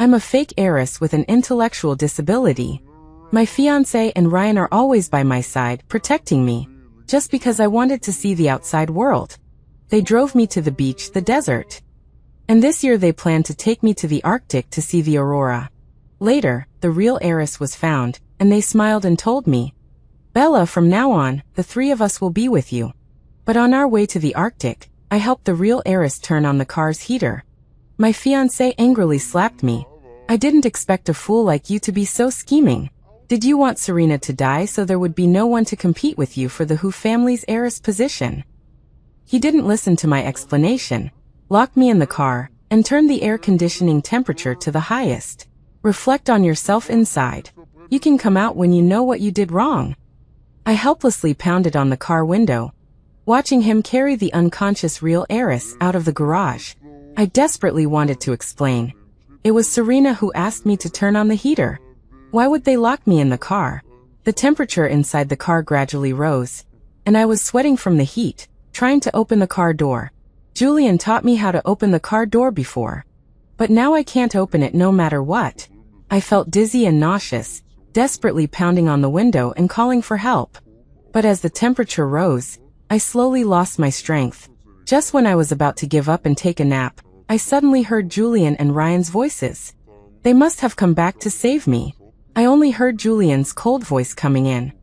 I'm a fake heiress with an intellectual disability. My fiancé and Ryan are always by my side, protecting me, just because I wanted to see the outside world. They drove me to the beach, the desert. And this year they plan to take me to the Arctic to see the aurora. Later, the real heiress was found, and they smiled and told me, "Bella, from now on, the three of us will be with you." But on our way to the Arctic, I helped the real heiress turn on the car's heater. My fiancé angrily slapped me. "I didn't expect a fool like you to be so scheming. Did you want Serena to die so there would be no one to compete with you for the Hu family's heiress position?" He didn't listen to my explanation, locked me in the car, and turned the air conditioning temperature to the highest. "Reflect on yourself inside. You can come out when you know what you did wrong." I helplessly pounded on the car window, watching him carry the unconscious real heiress out of the garage. I desperately wanted to explain. It was Serena who asked me to turn on the heater. Why would they lock me in the car? The temperature inside the car gradually rose, and I was sweating from the heat, trying to open the car door. Julian taught me how to open the car door before. But now I can't open it no matter what. I felt dizzy and nauseous, desperately pounding on the window and calling for help. But as the temperature rose, I slowly lost my strength. Just when I was about to give up and take a nap, I suddenly heard Julian and Ryan's voices. They must have come back to save me. I only heard Julian's cold voice coming in.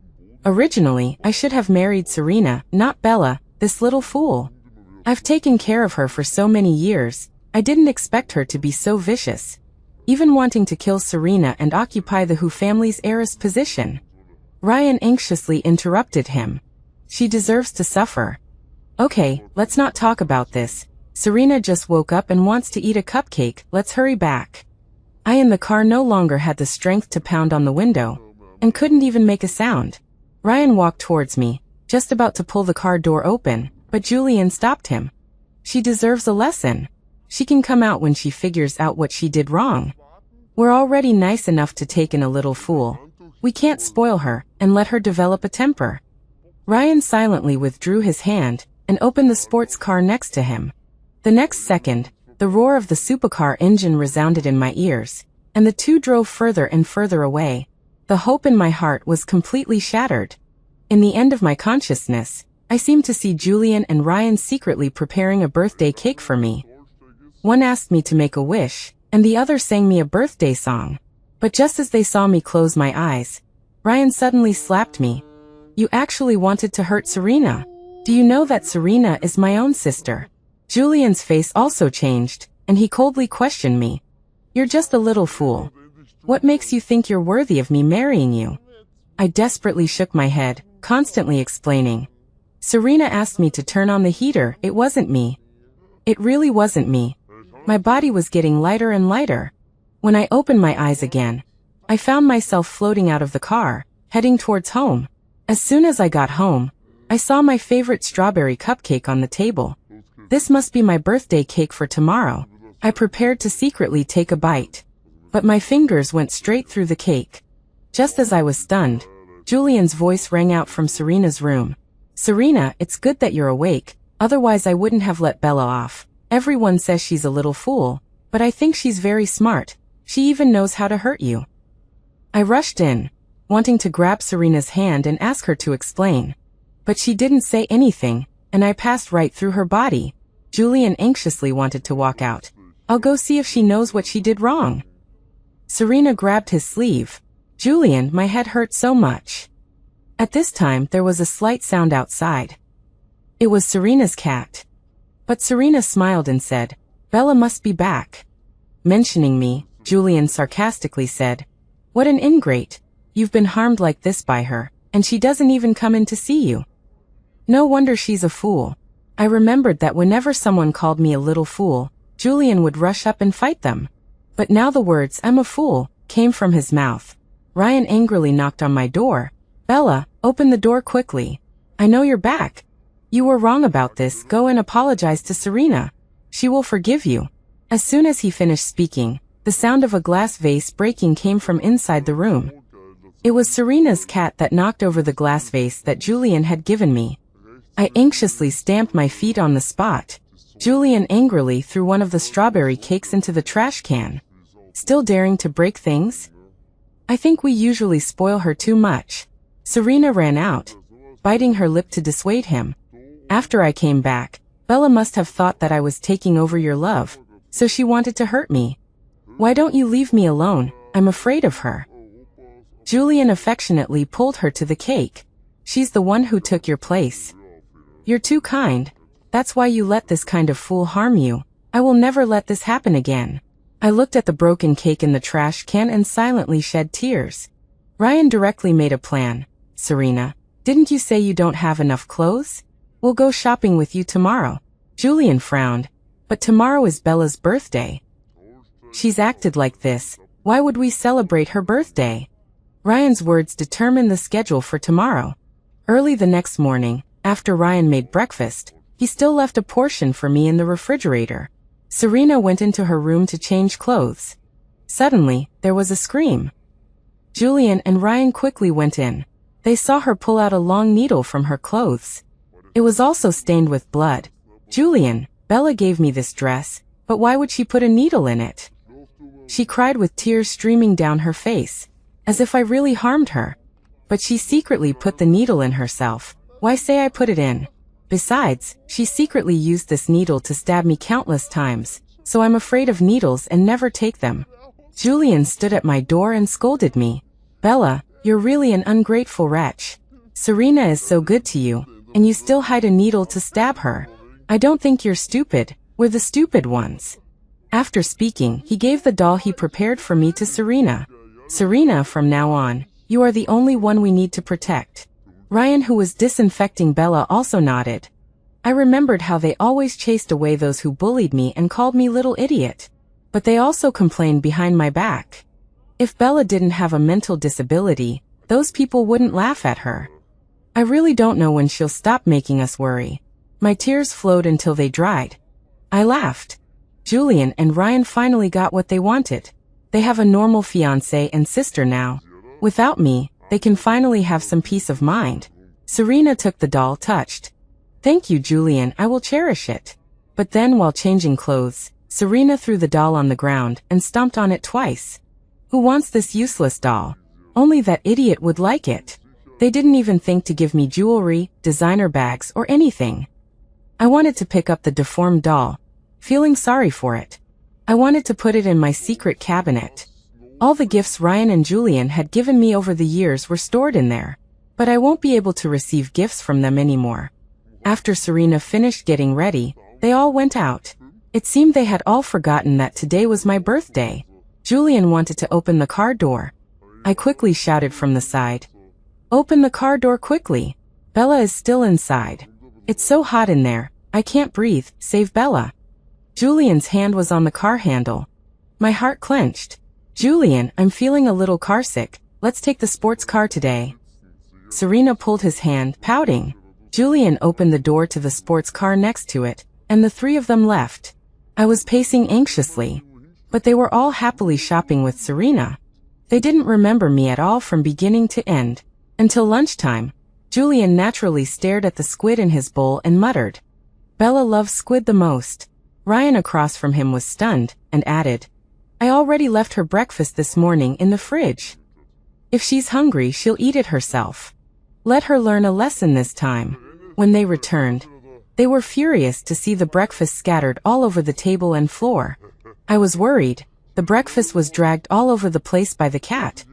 "Originally, I should have married Serena, not Bella, this little fool. I've taken care of her for so many years, I didn't expect her to be so vicious. Even wanting to kill Serena and occupy the Hu family's heiress position." Ryan anxiously interrupted him. "She deserves to suffer." "Okay, let's not talk about this. Serena just woke up and wants to eat a cupcake, let's hurry back." I in the car no longer had the strength to pound on the window, and couldn't even make a sound. Ryan walked towards me, just about to pull the car door open, but Julian stopped him. "She deserves a lesson. She can come out when she figures out what she did wrong. We're already nice enough to take in a little fool. We can't spoil her and let her develop a temper." Ryan silently withdrew his hand and opened the sports car next to him. The next second, the roar of the supercar engine resounded in my ears, and the two drove further and further away. The hope in my heart was completely shattered. In the end of my consciousness, I seemed to see Julian and Ryan secretly preparing a birthday cake for me. One asked me to make a wish, and the other sang me a birthday song. But just as they saw me close my eyes, Ryan suddenly slapped me. "You actually wanted to hurt Serena. Do you know that Serena is my own sister?" Julian's face also changed, and he coldly questioned me. "You're just a little fool. What makes you think you're worthy of me marrying you?" I desperately shook my head, constantly explaining. "Serena asked me to turn on the heater, it wasn't me. It really wasn't me." My body was getting lighter and lighter. When I opened my eyes again, I found myself floating out of the car, heading towards home. As soon as I got home, I saw my favorite strawberry cupcake on the table. This must be my birthday cake for tomorrow. I prepared to secretly take a bite. But my fingers went straight through the cake. Just as I was stunned, Julian's voice rang out from Serena's room. "Serena, it's good that you're awake, otherwise I wouldn't have let Bella off. Everyone says she's a little fool, but I think she's very smart. She even knows how to hurt you." I rushed in, wanting to grab Serena's hand and ask her to explain. But she didn't say anything, and I passed right through her body. Julian anxiously wanted to walk out. "I'll go see if she knows what she did wrong." Serena grabbed his sleeve. "Julian, my head hurts so much." At this time there was a slight sound outside. It was Serena's cat. But Serena smiled and said, "Bella must be back." Mentioning me, Julian sarcastically said, "What an ingrate. You've been harmed like this by her, and she doesn't even come in to see you. No wonder she's a fool." I remembered that whenever someone called me a little fool, Julian would rush up and fight them. But now the words, "I'm a fool," came from his mouth. Ryan angrily knocked on my door. "Bella, open the door quickly. I know you're back. You were wrong about this, go and apologize to Serena. She will forgive you." As soon as he finished speaking, the sound of a glass vase breaking came from inside the room. It was Serena's cat that knocked over the glass vase that Julian had given me. I anxiously stamped my feet on the spot. Julian angrily threw one of the strawberry cakes into the trash can. still daring to break things? I think we usually spoil her too much. Serena ran out, biting her lip to dissuade him. After I came back, Bella must have thought that I was taking over your love, so she wanted to hurt me. Why don't you leave me alone? I'm afraid of her. Julian affectionately pulled her to the cake. She's the one who took your place. You're too kind. That's why you let this kind of fool harm you. I will never let this happen again. I looked at the broken cake in the trash can and silently shed tears. Ryan directly made a plan. Serena, didn't you say you don't have enough clothes? We'll go shopping with you tomorrow. Julian frowned. But tomorrow is Bella's birthday. She's acted like this. Why would we celebrate her birthday? Ryan's words determined the schedule for tomorrow. Early the next morning, after Ryan made breakfast, he still left a portion for me in the refrigerator. Serena went into her room to change clothes. Suddenly, there was a scream. Julian and Ryan quickly went in. They saw her pull out a long needle from her clothes. It was also stained with blood. Julian, Bella gave me this dress, but why would she put a needle in it? She cried with tears streaming down her face, as if I really harmed her. But she secretly put the needle in herself. Why say I put it in? Besides, she secretly used this needle to stab me countless times, so I'm afraid of needles and never take them. Julian stood at my door and scolded me. Bella, you're really an ungrateful wretch. Serena is so good to you, and you still hide a needle to stab her. I don't think you're stupid. We're the stupid ones. After speaking, he gave the doll he prepared for me to Serena. Serena, from now on, you are the only one we need to protect. Ryan, who was disinfecting Bella, also nodded. I remembered how they always chased away those who bullied me and called me little idiot. But they also complained behind my back. If Bella didn't have a mental disability, those people wouldn't laugh at her. I really don't know when she'll stop making us worry. My tears flowed until they dried. I laughed. Julian and Ryan finally got what they wanted. They have a normal fiancé and sister now. Without me, they can finally have some peace of mind. Serena took the doll, touched. Thank you, Julian, I will cherish it. But then, while changing clothes, Serena threw the doll on the ground and stomped on it twice. Who wants this useless doll? Only that idiot would like it. They didn't even think to give me jewelry, designer bags, or anything. I wanted to pick up the deformed doll, feeling sorry for it. I wanted to put it in my secret cabinet. All the gifts Ryan and Julian had given me over the years were stored in there, but I won't be able to receive gifts from them anymore. After Serena finished getting ready, they all went out. It seemed they had all forgotten that today was my birthday. Julian wanted to open the car door. I quickly shouted from the side. Open the car door quickly. Bella is still inside. It's so hot in there, I can't breathe, save Bella. Julian's hand was on the car handle. My heart clenched. Julian, I'm feeling a little carsick. Let's take the sports car today. Serena pulled his hand, pouting. Julian opened the door to the sports car next to it, and the three of them left. I was pacing anxiously. But they were all happily shopping with Serena. They didn't remember me at all from beginning to end. Until lunchtime, Julian naturally stared at the squid in his bowl and muttered. Bella loves squid the most. Ryan across from him was stunned, and added, I already left her breakfast this morning in the fridge. If she's hungry, she'll eat it herself. Let her learn a lesson this time. When they returned, they were furious to see the breakfast scattered all over the table and floor. I was worried. The breakfast was dragged all over the place by the cat.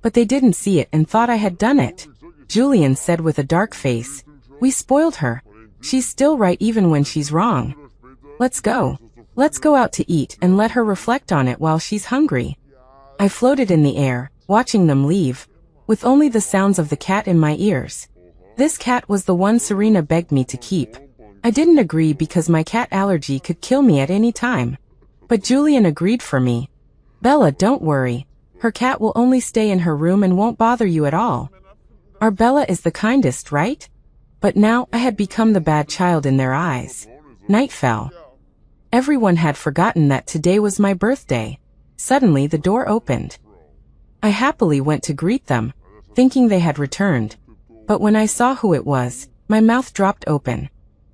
But they didn't see it and thought I had done it. Julian said with a dark face, We spoiled her. She's still right even when she's wrong. Let's go. Let's go out to eat and let her reflect on it while she's hungry. I floated in the air, watching them leave, with only the sounds of the cat in my ears. This cat was the one Serena begged me to keep. I didn't agree because my cat allergy could kill me at any time. But Julian agreed for me. Bella, don't worry. Her cat will only stay in her room and won't bother you at all. Our Bella is the kindest, right? But now I had become the bad child in their eyes. Night fell. Everyone had forgotten that today was my birthday. Suddenly the door opened. I happily went to greet them, thinking they had returned. But when I saw who it was, my mouth dropped open.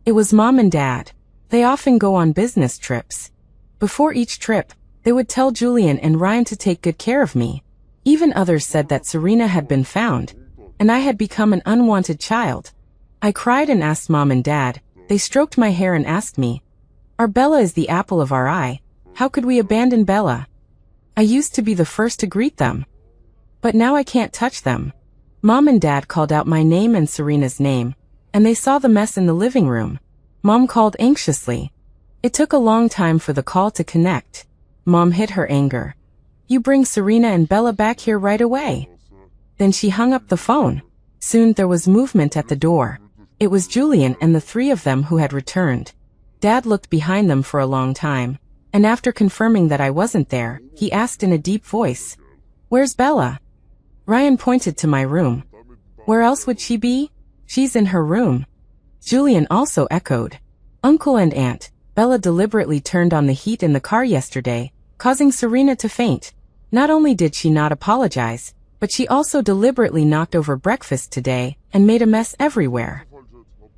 It was Mom and Dad. They often go on business trips. Before each trip, They would tell Julian and Ryan to take good care of me. Even others said that Serena had been found, and I had become an unwanted child. I cried and asked Mom and Dad. They stroked my hair and asked me, "Our Bella is the apple of our eye. How could we abandon Bella?" I used to be the first to greet them. But now I can't touch them. Mom and Dad called out my name and Serena's name, and they saw the mess in the living room. Mom called anxiously. It took a long time for the call to connect. Mom hid her anger. "You bring Serena and Bella back here right away." Then she hung up the phone. Soon there was movement at the door. It was Julian and the three of them who had returned. Dad looked behind them for a long time, and after confirming that I wasn't there, he asked in a deep voice, "Where's Bella?" Ryan pointed to my room. "Where else would she be? She's in her room." Julian also echoed. "Uncle and Aunt, Bella deliberately turned on the heat in the car yesterday, causing Serena to faint. Not only did she not apologize, but she also deliberately knocked over breakfast today and made a mess everywhere.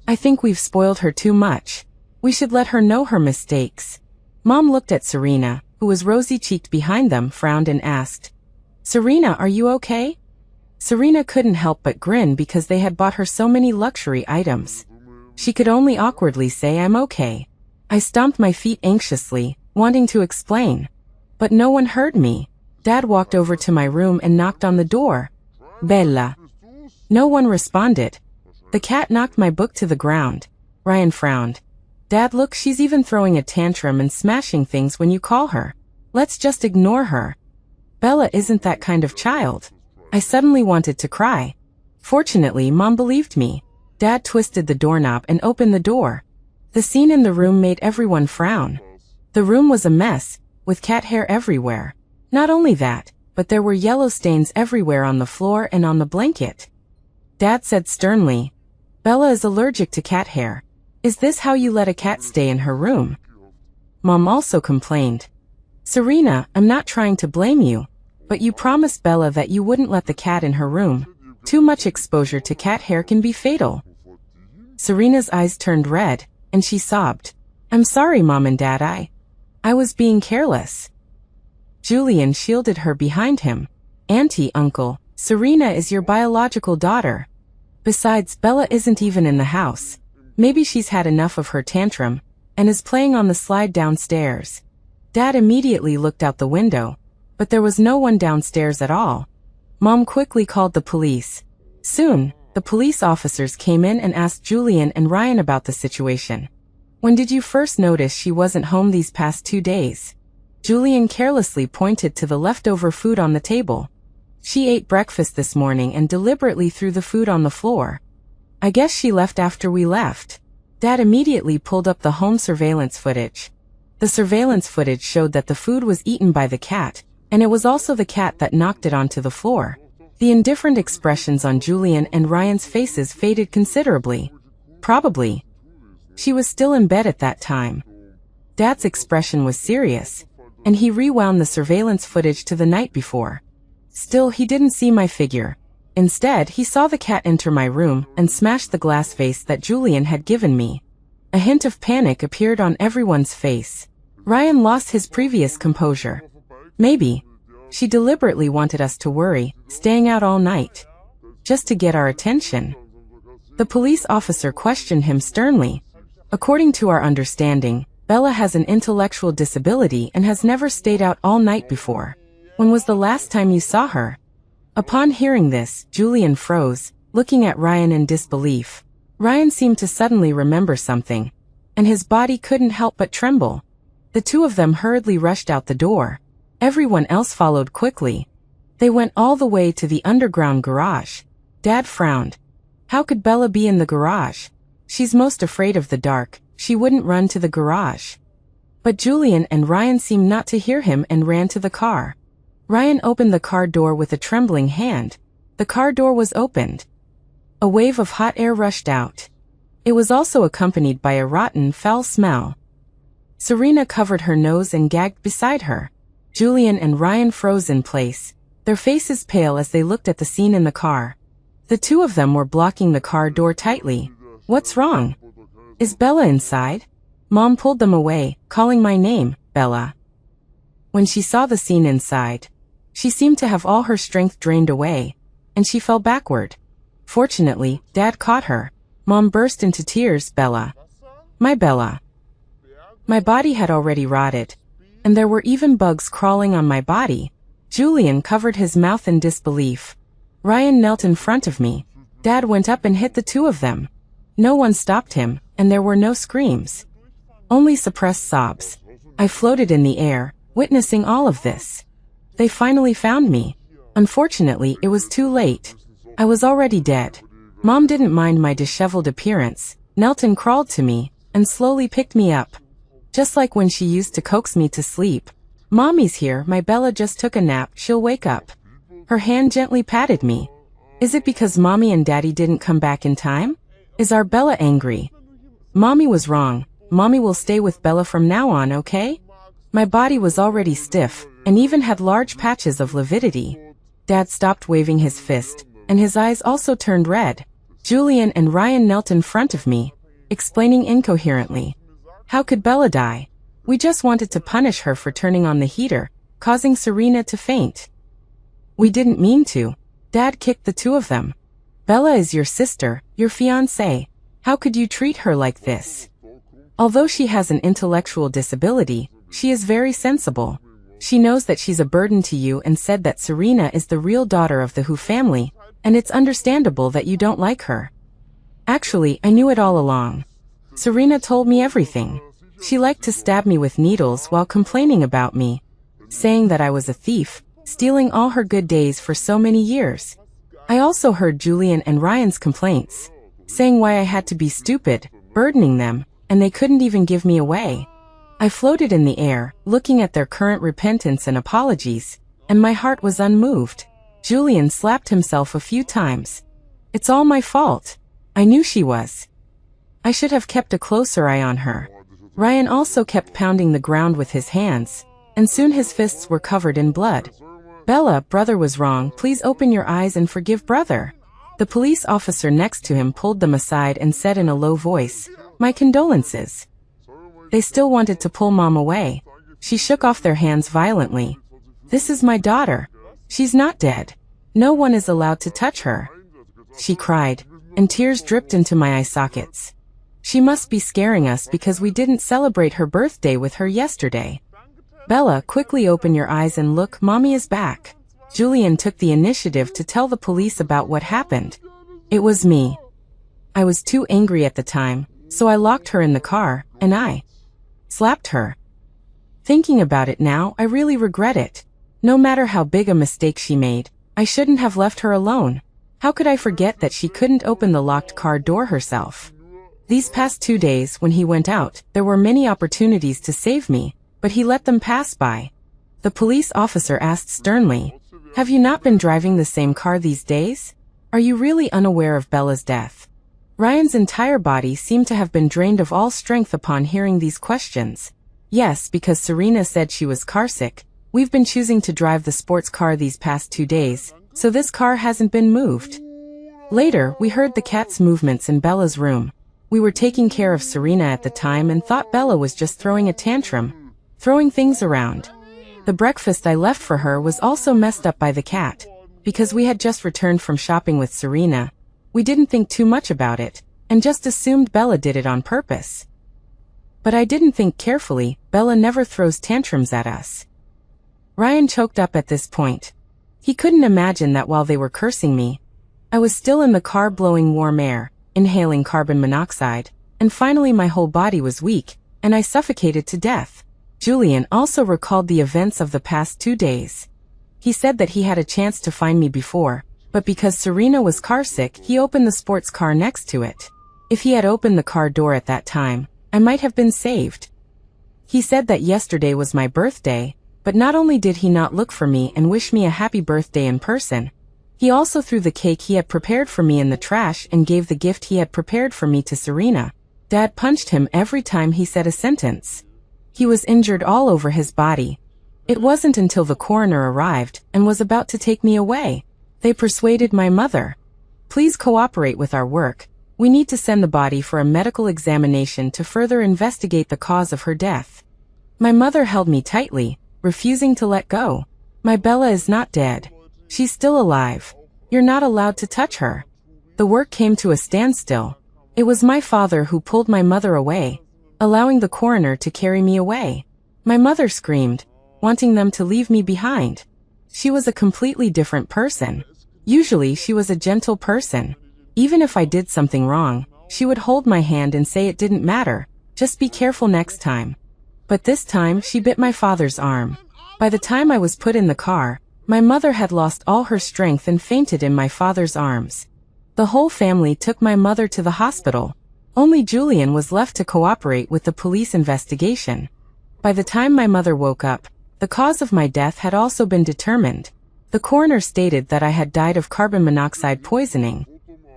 I think we've spoiled her too much. We should let her know her mistakes." Mom looked at Serena, who was rosy-cheeked behind them, frowned and asked, "Serena, are you okay?" Serena couldn't help but grin because they had bought her so many luxury items. She could only awkwardly say, "I'm okay." I stomped my feet anxiously, wanting to explain. But no one heard me. Dad walked over to my room and knocked on the door. "Bella." No one responded. The cat knocked my book to the ground. Ryan frowned. "Dad, look, she's even throwing a tantrum and smashing things when you call her. Let's just ignore her." Bella isn't that kind of child. I suddenly wanted to cry. Fortunately, Mom believed me. Dad twisted the doorknob and opened the door. The scene in the room made everyone frown. The room was a mess, with cat hair everywhere. Not only that, but there were yellow stains everywhere on the floor and on the blanket. Dad said sternly, "Bella is allergic to cat hair. Is this how you let a cat stay in her room?" Mom also complained. "Serena, I'm not trying to blame you, but you promised Bella that you wouldn't let the cat in her room. Too much exposure to cat hair can be fatal." Serena's eyes turned red, and she sobbed. "I'm sorry, Mom and Dad, I was being careless." Julian shielded her behind him. "Auntie, Uncle, Serena is your biological daughter. Besides, Bella isn't even in the house. Maybe she's had enough of her tantrum, and is playing on the slide downstairs." Dad immediately looked out the window, but there was no one downstairs at all. Mom quickly called the police. Soon, the police officers came in and asked Julian and Ryan about the situation. "When did you first notice she wasn't home these past 2 days?" Julian carelessly pointed to the leftover food on the table. "She ate breakfast this morning and deliberately threw the food on the floor. I guess she left after we left." Dad immediately pulled up the home surveillance footage. The surveillance footage showed that the food was eaten by the cat, and it was also the cat that knocked it onto the floor. The indifferent expressions on Julian and Ryan's faces faded considerably. Probably. She was still in bed at that time. Dad's expression was serious, and he rewound the surveillance footage to the night before. Still, he didn't see my figure. Instead, he saw the cat enter my room and smash the glass vase that Julian had given me. A hint of panic appeared on everyone's face. Ryan lost his previous composure. Maybe she deliberately wanted us to worry, staying out all night, just to get our attention. The police officer questioned him sternly. "According to our understanding, Bella has an intellectual disability and has never stayed out all night before. When was the last time you saw her?" Upon hearing this, Julian froze, looking at Ryan in disbelief. Ryan seemed to suddenly remember something, and his body couldn't help but tremble. The two of them hurriedly rushed out the door. Everyone else followed quickly. They went all the way to the underground garage. Dad frowned. How could Bella be in the garage? She's most afraid of the dark. She wouldn't run to the garage. But Julian and Ryan seemed not to hear him and ran to the car. Ryan opened the car door with a trembling hand. The car door was opened. A wave of hot air rushed out. It was also accompanied by a rotten, foul smell. Serena covered her nose and gagged beside her. Julian and Ryan froze in place, their faces pale as they looked at the scene in the car. The two of them were blocking the car door tightly. "What's wrong? Is Bella inside?" Mom pulled them away, calling my name, "Bella." When she saw the scene inside, she seemed to have all her strength drained away, and she fell backward. Fortunately, Dad caught her. Mom burst into tears. Bella. My Bella. My body had already rotted, and there were even bugs crawling on my body. Julian covered his mouth in disbelief. Ryan knelt in front of me. Dad went up and hit the two of them. No one stopped him, and there were no screams. Only suppressed sobs. I floated in the air, witnessing all of this. They finally found me. Unfortunately, it was too late. I was already dead. Mom didn't mind my disheveled appearance, knelt and crawled to me, and slowly picked me up. Just like when she used to coax me to sleep. Mommy's here, my Bella just took a nap, she'll wake up. Her hand gently patted me. Is it because Mommy and Daddy didn't come back in time? Is our Bella angry? Mommy was wrong. Mommy will stay with Bella from now on, okay? My body was already stiff, and even had large patches of lividity. Dad stopped waving his fist, and his eyes also turned red. Julian and Ryan knelt in front of me, explaining incoherently. How could Bella die? We just wanted to punish her for turning on the heater, causing Serena to faint. We didn't mean to. Dad kicked the two of them. Bella is your sister, your fiancé. How could you treat her like this? Although she has an intellectual disability, she is very sensible. She knows that she's a burden to you and said that Serena is the real daughter of the Hu family, and it's understandable that you don't like her. Actually, I knew it all along. Serena told me everything. She liked to stab me with needles while complaining about me, saying that I was a thief, stealing all her good days for so many years. I also heard Julian and Ryan's complaints, saying why I had to be stupid, burdening them, and they couldn't even give me away. I floated in the air, looking at their current repentance and apologies, and my heart was unmoved. Julian slapped himself a few times. It's all my fault. I knew she was. I should have kept a closer eye on her. Ryan also kept pounding the ground with his hands, and soon his fists were covered in blood. Bella, brother was wrong. Please open your eyes and forgive brother. The police officer next to him pulled them aside and said in a low voice, my condolences. They still wanted to pull Mom away. She shook off their hands violently. This is my daughter. She's not dead. No one is allowed to touch her. She cried, and tears dripped into my eye sockets. She must be scaring us because we didn't celebrate her birthday with her yesterday. Bella, quickly open your eyes and look, Mommy is back. Julian took the initiative to tell the police about what happened. It was me. I was too angry at the time, so I locked her in the car, and I slapped her. Thinking about it now, I really regret it. No matter how big a mistake she made, I shouldn't have left her alone. How could I forget that she couldn't open the locked car door herself? These past 2 days, when he went out, there were many opportunities to save me, but he let them pass by. The police officer asked sternly, have you not been driving the same car these days? Are you really unaware of Bella's death? Ryan's entire body seemed to have been drained of all strength upon hearing these questions. Yes, because Serena said she was carsick. We've been choosing to drive the sports car these past 2 days, so this car hasn't been moved. Later, we heard the cat's movements in Bella's room. We were taking care of Serena at the time and thought Bella was just throwing a tantrum, throwing things around. The breakfast I left for her was also messed up by the cat. Because we had just returned from shopping with Serena, we didn't think too much about it, and just assumed Bella did it on purpose. But I didn't think carefully. Bella never throws tantrums at us. Ryan choked up at this point. He couldn't imagine that while they were cursing me, I was still in the car blowing warm air, inhaling carbon monoxide, and finally my whole body was weak, and I suffocated to death. Julian also recalled the events of the past 2 days. He said that he had a chance to find me before, but because Serena was carsick, he opened the sports car next to it. If he had opened the car door at that time, I might have been saved. He said that yesterday was my birthday, but not only did he not look for me and wish me a happy birthday in person, he also threw the cake he had prepared for me in the trash and gave the gift he had prepared for me to Serena. Dad punched him every time he said a sentence. He was injured all over his body. It wasn't until the coroner arrived and was about to take me away. They persuaded my mother. Please cooperate with our work. We need to send the body for a medical examination to further investigate the cause of her death. My mother held me tightly, refusing to let go. My Bella is not dead. She's still alive. You're not allowed to touch her. The work came to a standstill. It was my father who pulled my mother away, allowing the coroner to carry me away. My mother screamed, wanting them to leave me behind. She was a completely different person. Usually she was a gentle person. Even if I did something wrong, she would hold my hand and say it didn't matter, just be careful next time. But this time she bit my father's arm. By the time I was put in the car, my mother had lost all her strength and fainted in my father's arms. The whole family took my mother to the hospital. Only Julian was left to cooperate with the police investigation. By the time my mother woke up, the cause of my death had also been determined. The coroner stated that I had died of carbon monoxide poisoning.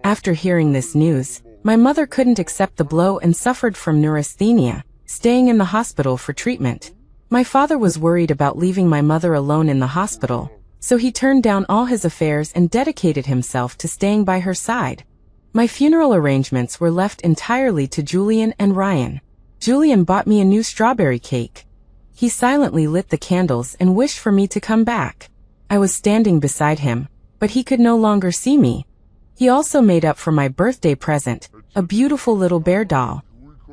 After hearing this news, my mother couldn't accept the blow and suffered from neurasthenia, staying in the hospital for treatment. My father was worried about leaving my mother alone in the hospital, so he turned down all his affairs and dedicated himself to staying by her side. My funeral arrangements were left entirely to Julian and Ryan. Julian bought me a new strawberry cake. He silently lit the candles and wished for me to come back. I was standing beside him, but he could no longer see me. He also made up for my birthday present, a beautiful little bear doll.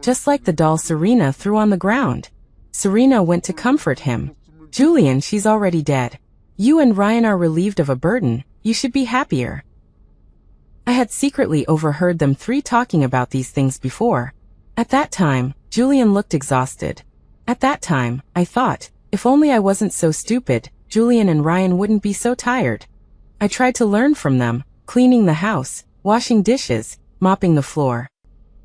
Just like the doll Serena threw on the ground. Serena went to comfort him. Julian, she's already dead. You and Ryan are relieved of a burden, you should be happier. I had secretly overheard them three talking about these things before. At that time, Julian looked exhausted. At that time, I thought, if only I wasn't so stupid, Julian and Ryan wouldn't be so tired. I tried to learn from them, cleaning the house, washing dishes, mopping the floor.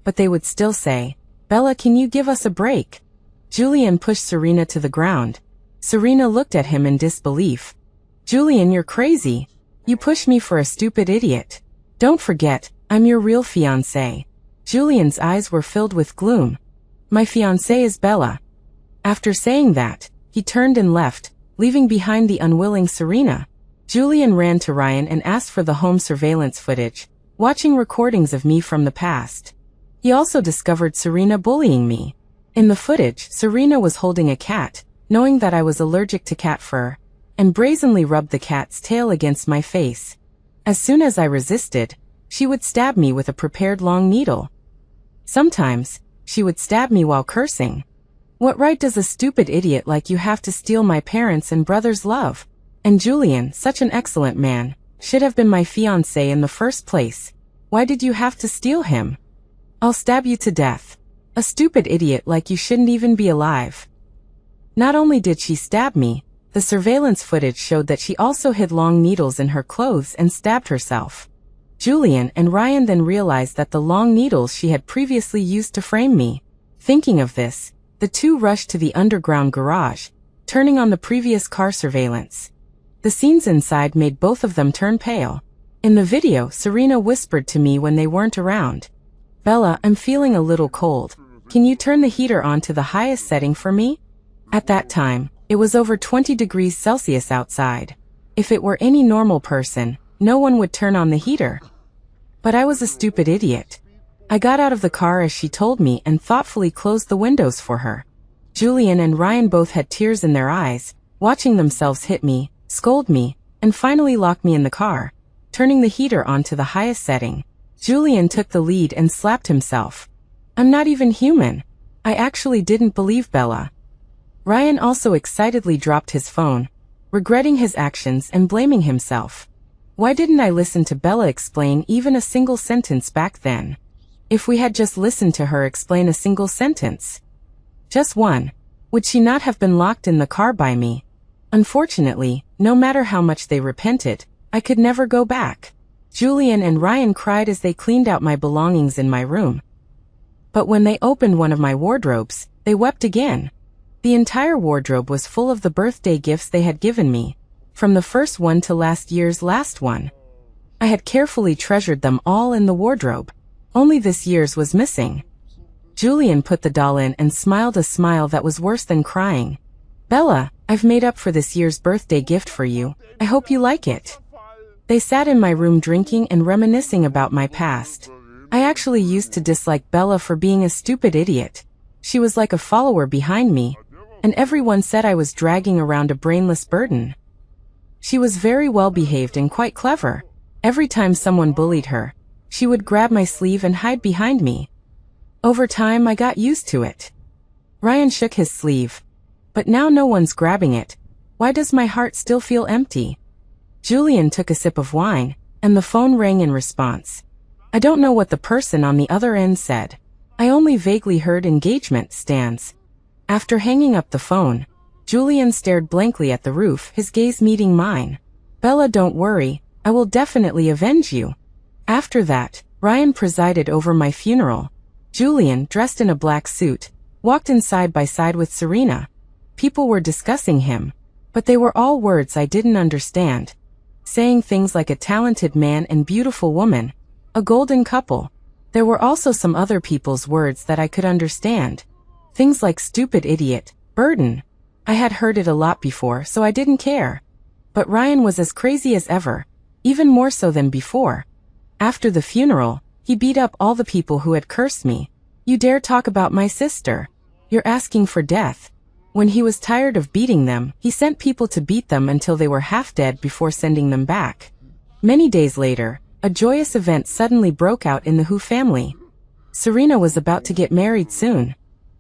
But they would still say, Bella, can you give us a break? Julian pushed Serena to the ground. Serena looked at him in disbelief. Julian, you're crazy. You pushed me for a stupid idiot. Don't forget, I'm your real fiancé. Julian's eyes were filled with gloom. My fiancé is Bella. After saying that, he turned and left, leaving behind the unwilling Serena. Julian ran to Ryan and asked for the home surveillance footage, watching recordings of me from the past. He also discovered Serena bullying me. In the footage, Serena was holding a cat, knowing that I was allergic to cat fur, and brazenly rubbed the cat's tail against my face. As soon as I resisted, she would stab me with a prepared long needle. Sometimes, she would stab me while cursing. What right does a stupid idiot like you have to steal my parents' and brother's love? And Julian, such an excellent man, should have been my fiancé in the first place. Why did you have to steal him? I'll stab you to death. A stupid idiot like you shouldn't even be alive. Not only did she stab me, the surveillance footage showed that she also hid long needles in her clothes and stabbed herself. Julian and Ryan then realized that the long needles she had previously used to frame me. Thinking of this, the two rushed to the underground garage, turning on the previous car surveillance. The scenes inside made both of them turn pale. In the video, Serena whispered to me when they weren't around. Bella, I'm feeling a little cold. Can you turn the heater on to the highest setting for me? At that time, it was over 20 degrees Celsius outside. If it were any normal person, no one would turn on the heater. But I was a stupid idiot. I got out of the car as she told me and thoughtfully closed the windows for her. Julian and Ryan both had tears in their eyes, watching themselves hit me, scold me, and finally lock me in the car, turning the heater on to the highest setting. Julian took the lead and slapped himself. I'm not even human. I actually didn't believe Bella. Ryan also excitedly dropped his phone, regretting his actions and blaming himself. Why didn't I listen to Bella explain even a single sentence back then? If we had just listened to her explain a single sentence, just one, would she not have been locked in the car by me? Unfortunately, no matter how much they repented, I could never go back. Julian and Ryan cried as they cleaned out my belongings in my room. But when they opened one of my wardrobes, they wept again. The entire wardrobe was full of the birthday gifts they had given me, from the first one to last year's last one. I had carefully treasured them all in the wardrobe. Only this year's was missing. Julian put the doll in and smiled a smile that was worse than crying. Bella, I've made up for this year's birthday gift for you. I hope you like it. They sat in my room drinking and reminiscing about my past. I actually used to dislike Bella for being a stupid idiot. She was like a follower behind me. and everyone said I was dragging around a brainless burden. She was very well behaved and quite clever. Every time someone bullied her, she would grab my sleeve and hide behind me. Over time, I got used to it. Ryan shook his sleeve. But now no one's grabbing it. Why does my heart still feel empty? Julian took a sip of wine, and the phone rang in response. I don't know what the person on the other end said. I only vaguely heard engagement stands. After hanging up the phone, Julian stared blankly at the roof, his gaze meeting mine. Bella, don't worry, I will definitely avenge you. After that, Ryan presided over my funeral. Julian, dressed in a black suit, walked in side by side with Serena. People were discussing him, but they were all words I didn't understand. Saying things like a talented man and beautiful woman, a golden couple. There were also some other people's words that I could understand. Things like stupid idiot, burden. I had heard it a lot before, so I didn't care. But Ryan was as crazy as ever, even more so than before. After the funeral, he beat up all the people who had cursed me. You dare talk about my sister? You're asking for death. When he was tired of beating them, he sent people to beat them until they were half dead before sending them back. Many days later, a joyous event suddenly broke out in the Hu family. Serena was about to get married soon.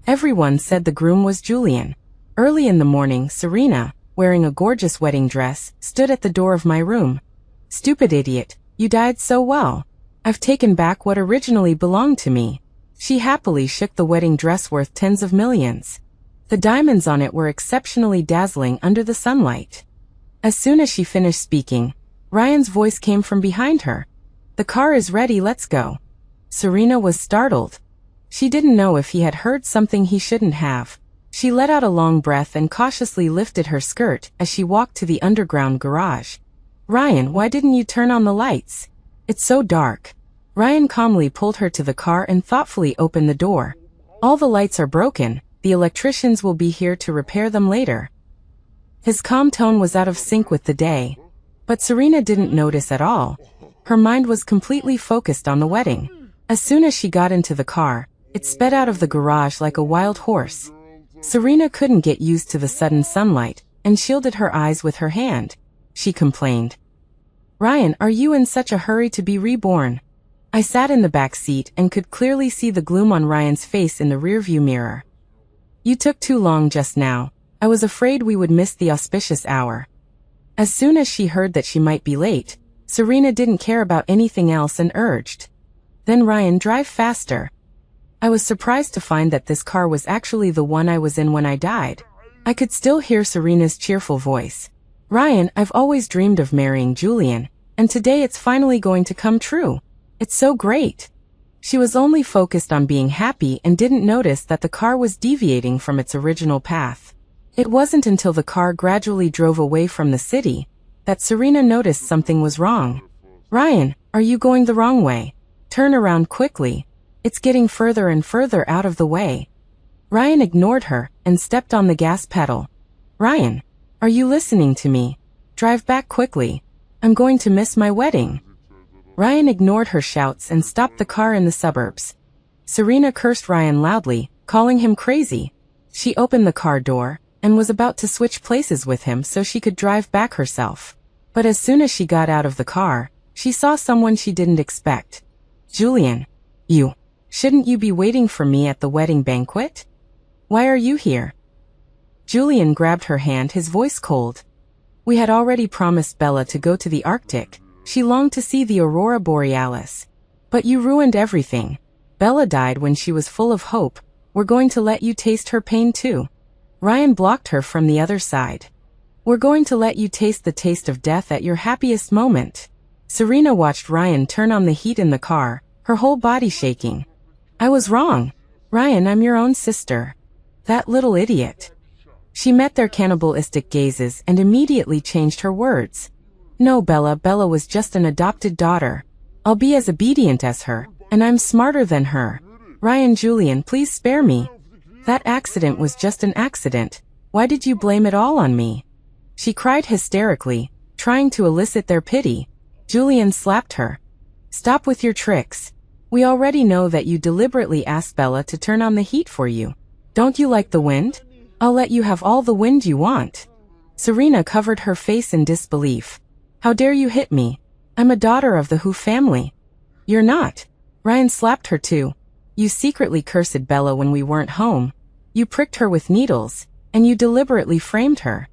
Everyone said the groom was Julian. Early in the morning, Serena, wearing a gorgeous wedding dress, stood at the door of my room. Stupid idiot, you died so well. I've taken back what originally belonged to me. She happily shook the wedding dress worth tens of millions. The diamonds on it were exceptionally dazzling under the sunlight. As soon as she finished speaking, Ryan's voice came from behind her. The car is ready, let's go. Serena was startled. She didn't know if he had heard something he shouldn't have. She let out a long breath and cautiously lifted her skirt as she walked to the underground garage. Ryan, why didn't you turn on the lights? It's so dark. Ryan calmly pulled her to the car and thoughtfully opened the door. All the lights are broken. The electricians will be here to repair them later. His calm tone was out of sync with the day. But Serena didn't notice at all. Her mind was completely focused on the wedding. As soon as she got into the car, it sped out of the garage like a wild horse. Serena couldn't get used to the sudden sunlight and shielded her eyes with her hand. She complained. Ryan, are you in such a hurry to be reborn? I sat in the back seat and could clearly see the gloom on Ryan's face in the rearview mirror. You took too long just now. I was afraid we would miss the auspicious hour. As soon as she heard that she might be late, Serena didn't care about anything else and urged. Then Ryan, drive faster. I was surprised to find that this car was actually the one I was in when I died. I could still hear Serena's cheerful voice. Ryan, I've always dreamed of marrying Julian, and today it's finally going to come true. It's so great. She was only focused on being happy and didn't notice that the car was deviating from its original path. It wasn't until the car gradually drove away from the city that Serena noticed something was wrong. Ryan, are you going the wrong way? Turn around quickly. It's getting further and further out of the way. Ryan ignored her and stepped on the gas pedal. Ryan, are you listening to me? Drive back quickly. I'm going to miss my wedding. Ryan ignored her shouts and stopped the car in the suburbs. Serena cursed Ryan loudly, calling him crazy. She opened the car door and was about to switch places with him so she could drive back herself. But as soon as she got out of the car, she saw someone she didn't expect. Julian, shouldn't you be waiting for me at the wedding banquet? Why are you here? Julian grabbed her hand, his voice cold. We had already promised Bella to go to the Arctic. She longed to see the aurora borealis. But you ruined everything. Bella died when she was full of hope. We're going to let you taste her pain too. Ryan blocked her from the other side. We're going to let you taste the taste of death at your happiest moment. Serena watched Ryan turn on the heat in the car, her whole body shaking. I was wrong. Ryan, I'm your own sister. That little idiot. She met their cannibalistic gazes and immediately changed her words. No, Bella was just an adopted daughter. I'll be as obedient as her, and I'm smarter than her. Ryan, Julian, please spare me. That accident was just an accident. Why did you blame it all on me? She cried hysterically, trying to elicit their pity. Julian slapped her. Stop with your tricks. We already know that you deliberately asked Bella to turn on the heat for you. Don't you like the wind? I'll let you have all the wind you want. Serena covered her face in disbelief. How dare you hit me? I'm a daughter of the Who family. You're not. Ryan slapped her too. You secretly cursed Bella when we weren't home. You pricked her with needles, and you deliberately framed her.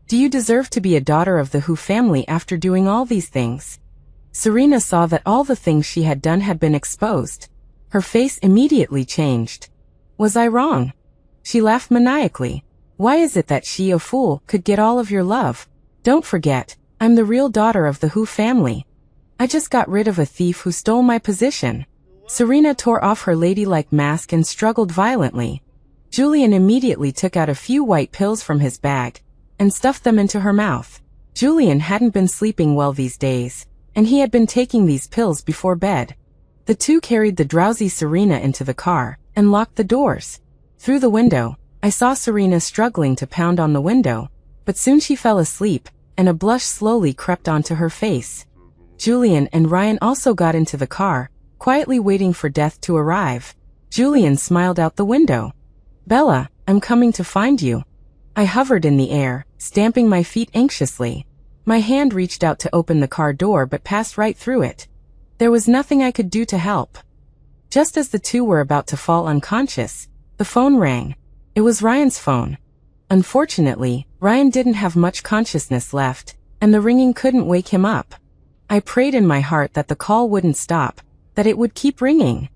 Do you deserve to be a daughter of the Who family after doing all these things? Serena saw that all the things she had done had been exposed. Her face immediately changed. Was I wrong? She laughed maniacally. Why is it that she, a fool, could get all of your love? Don't forget, I'm the real daughter of the Who family. I just got rid of a thief who stole my position. Serena tore off her ladylike mask and struggled violently. Julian immediately took out a few white pills from his bag and stuffed them into her mouth. Julian hadn't been sleeping well these days, and he had been taking these pills before bed. The two carried the drowsy Serena into the car and locked the doors. Through the window, I saw Serena struggling to pound on the window, but soon she fell asleep, and a blush slowly crept onto her face. Julian and Ryan also got into the car, quietly waiting for death to arrive. Julian smiled out the window. Bella, I'm coming to find you. I hovered in the air, stamping my feet anxiously. My hand reached out to open the car door but passed right through it. There was nothing I could do to help. Just as the two were about to fall unconscious, the phone rang. It was Ryan's phone. Unfortunately, Ryan didn't have much consciousness left, and the ringing couldn't wake him up. I prayed in my heart that the call wouldn't stop, that it would keep ringing.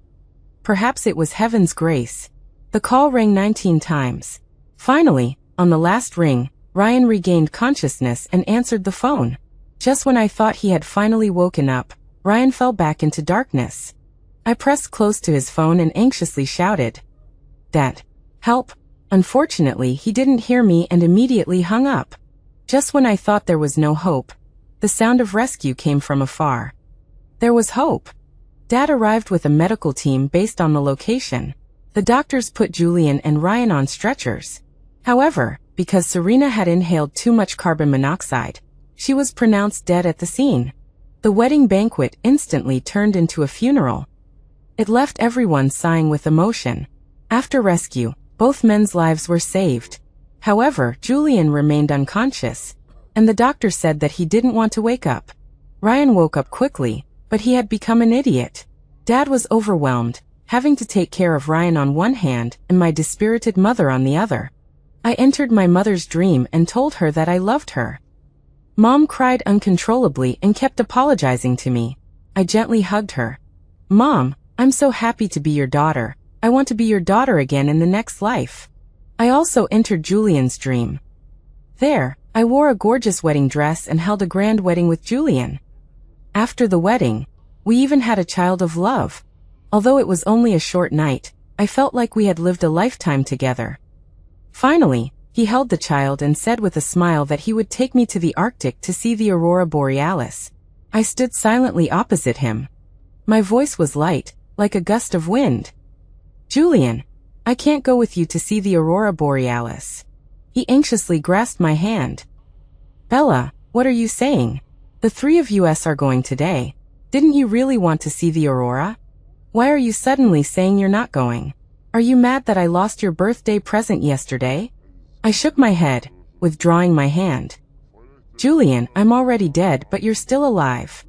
Perhaps it was heaven's grace. The call rang 19 times. Finally, on the last ring, Ryan regained consciousness and answered the phone. Just when I thought he had finally woken up, Ryan fell back into darkness. I pressed close to his phone and anxiously shouted, "Dad, help!" Unfortunately, he didn't hear me and immediately hung up. Just when I thought there was no hope, the sound of rescue came from afar. There was hope. Dad arrived with a medical team based on the location. The doctors put Julian and Ryan on stretchers. However, because Serena had inhaled too much carbon monoxide, she was pronounced dead at the scene. The wedding banquet instantly turned into a funeral. It left everyone sighing with emotion. After rescue, both men's lives were saved. However, Julian remained unconscious, and the doctor said that he didn't want to wake up. Ryan woke up quickly, but he had become an idiot. Dad was overwhelmed, having to take care of Ryan on one hand and my dispirited mother on the other. I entered my mother's dream and told her that I loved her. Mom cried uncontrollably and kept apologizing to me. I gently hugged her. Mom, I'm so happy to be your daughter. I want to be your daughter again in the next life. I also entered Julian's dream. There, I wore a gorgeous wedding dress and held a grand wedding with Julian. After the wedding, we even had a child of love. Although it was only a short night, I felt like we had lived a lifetime together. Finally, he held the child and said with a smile that he would take me to the Arctic to see the aurora borealis. I stood silently opposite him. My voice was light, like a gust of wind. Julian, I can't go with you to see the aurora borealis. He anxiously grasped my hand. Bella, what are you saying? The three of us are going today. Didn't you really want to see the aurora? Why are you suddenly saying you're not going? Are you mad that I lost your birthday present yesterday? I shook my head, withdrawing my hand. Julian, I'm already dead, but you're still alive.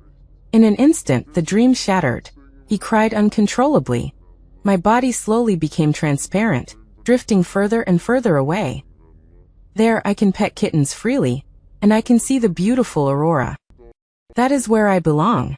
In an instant, the dream shattered. He cried uncontrollably. My body slowly became transparent, drifting further and further away. There I can pet kittens freely, and I can see the beautiful aurora. That is where I belong.